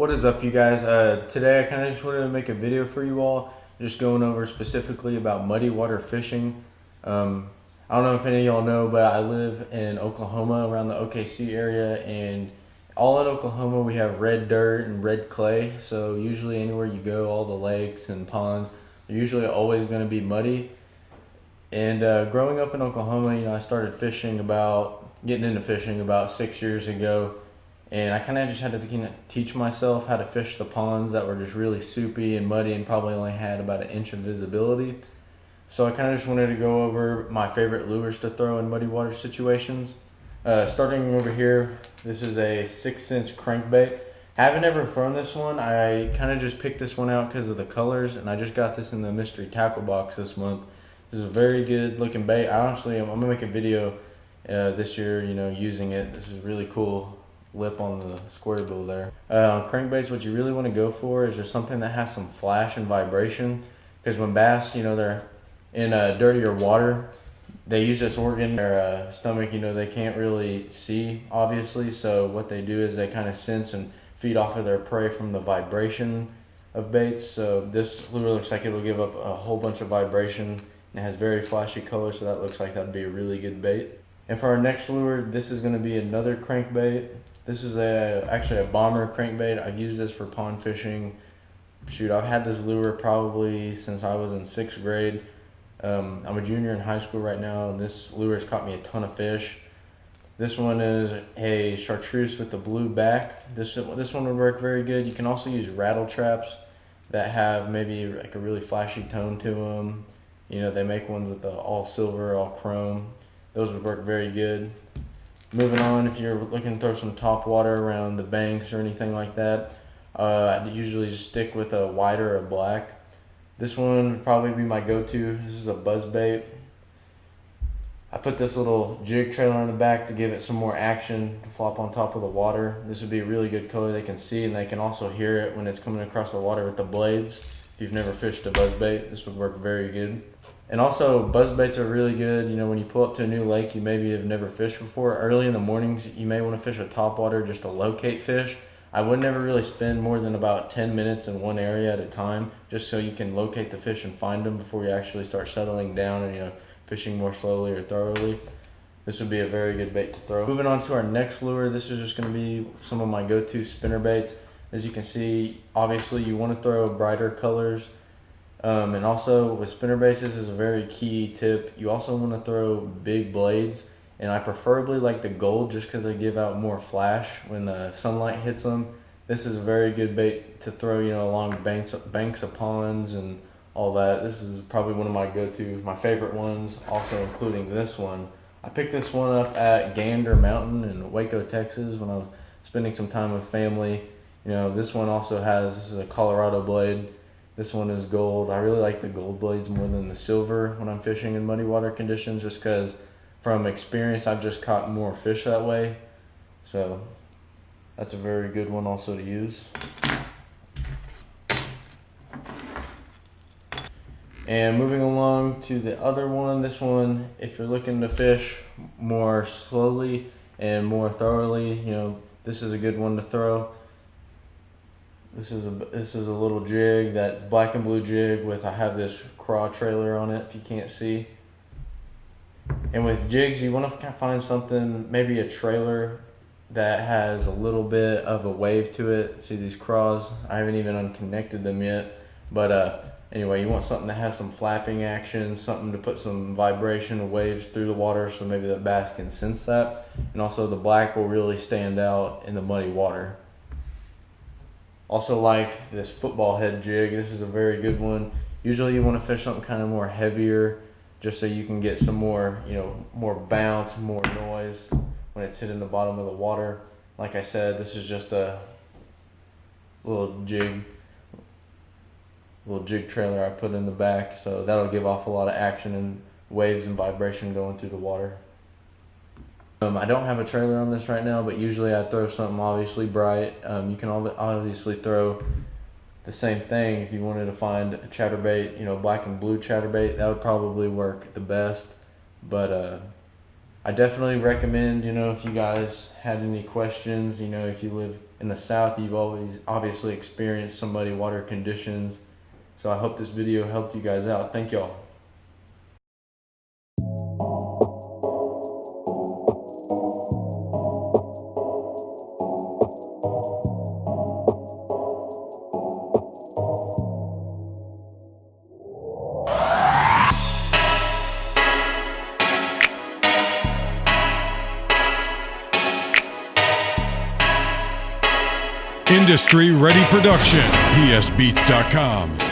What is up, you guys? Today I kind of just wanted to make a video for you all, just going over specifically about muddy water fishing. I don't know if any of y'all know, but I live in Oklahoma, around the OKC area, and all in Oklahoma we have red dirt and red clay. So usually anywhere you go, all the lakes and ponds are usually always going to be muddy. And growing up in Oklahoma, I started getting into fishing about 6 years ago. And I kind of just had to teach myself how to fish the ponds that were just really soupy and muddy and probably only had about an inch of visibility. So I kind of just wanted to go over my favorite lures to throw in muddy water situations. Starting over here, this is a 6-inch crankbait. I haven't ever thrown this one. I kind of just picked this one out because of the colors, and I just got this in the mystery tackle box this month. This is a very good looking bait. I'm gonna make a video this year, using it. This is really cool. Lip on the square bill there. On crankbaits, what you really want to go for is just something that has some flash and vibration, because when bass, they're in dirtier water, they use this organ in their stomach. They can't really see, obviously, so what they do is they kind of sense and feed off of their prey from the vibration of baits. So this lure looks like it will give up a whole bunch of vibration, and it has very flashy colors, so that looks like that'd be a really good bait. And for our next lure, this is going to be another crankbait. This is actually a bomber crankbait. I've used this for pond fishing. Shoot, I've had this lure probably since I was in 6th grade. I'm a junior in high school right now, and this lure has caught me a ton of fish. This one is a chartreuse with the blue back. This one would work very good. You can also use rattle traps that have maybe like a really flashy tone to them. They make ones with the all silver, all chrome. Those would work very good. Moving on, if you're looking to throw some top water around the banks or anything like that, I'd usually just stick with a white or a black. This one would probably be my go-to. This is a Buzzbait. I put this little jig trailer on the back to give it some more action to flop on top of the water. This would be a really good color. They can see and they can also hear it when it's coming across the water with the blades. If you've never fished a Buzzbait, this would work very good. And also, buzzbaits are really good. When you pull up to a new lake you maybe have never fished before, early in the mornings you may want to fish with topwater just to locate fish. I would never really spend more than about 10 minutes in one area at a time, just so you can locate the fish and find them before you actually start settling down and fishing more slowly or thoroughly. This would be a very good bait to throw. Moving on to our next lure, this is just going to be some of my go-to spinnerbaits. As you can see, obviously you want to throw brighter colors. And also with spinnerbaits, this is a very key tip. You also want to throw big blades, and I preferably like the gold just because they give out more flash when the sunlight hits them. This is a very good bait to throw, along banks of ponds and all that. This is probably one of my go-to, my favorite ones, also including this one. I picked this one up at Gander Mountain in Waco, Texas when I was spending some time with family. This one also this is a Colorado blade. This one is gold. I really like the gold blades more than the silver when I'm fishing in muddy water conditions, just because from experience I've just caught more fish that way. So that's a very good one also to use. And moving along to the other one, this one, if you're looking to fish more slowly and more thoroughly, this is a good one to throw. This is a little jig, that black and blue jig I have this craw trailer on it if you can't see. And with jigs, you want to find something, maybe a trailer that has a little bit of a wave to it. See these craws? I haven't even unconnected them yet. But anyway, you want something that has some flapping action, something to put some vibration and waves through the water so maybe the bass can sense that. And also the black will really stand out in the muddy water. Also like this football head jig. This is a very good one. Usually you want to fish something kind of more heavier, just so you can get some more, more bounce, more noise when it's hitting the bottom of the water. Like I said, this is just a little jig trailer I put in the back, so that'll give off a lot of action and waves and vibration going through the water. I don't have a trailer on this right now, but usually I throw something obviously bright. You can obviously throw the same thing if you wanted to find a chatterbait, black and blue chatterbait. That would probably work the best. But I definitely recommend, if you guys had any questions, if you live in the South, you've always obviously experienced some muddy water conditions. So I hope this video helped you guys out. Thank y'all. Industry Ready Production, psbeats.com.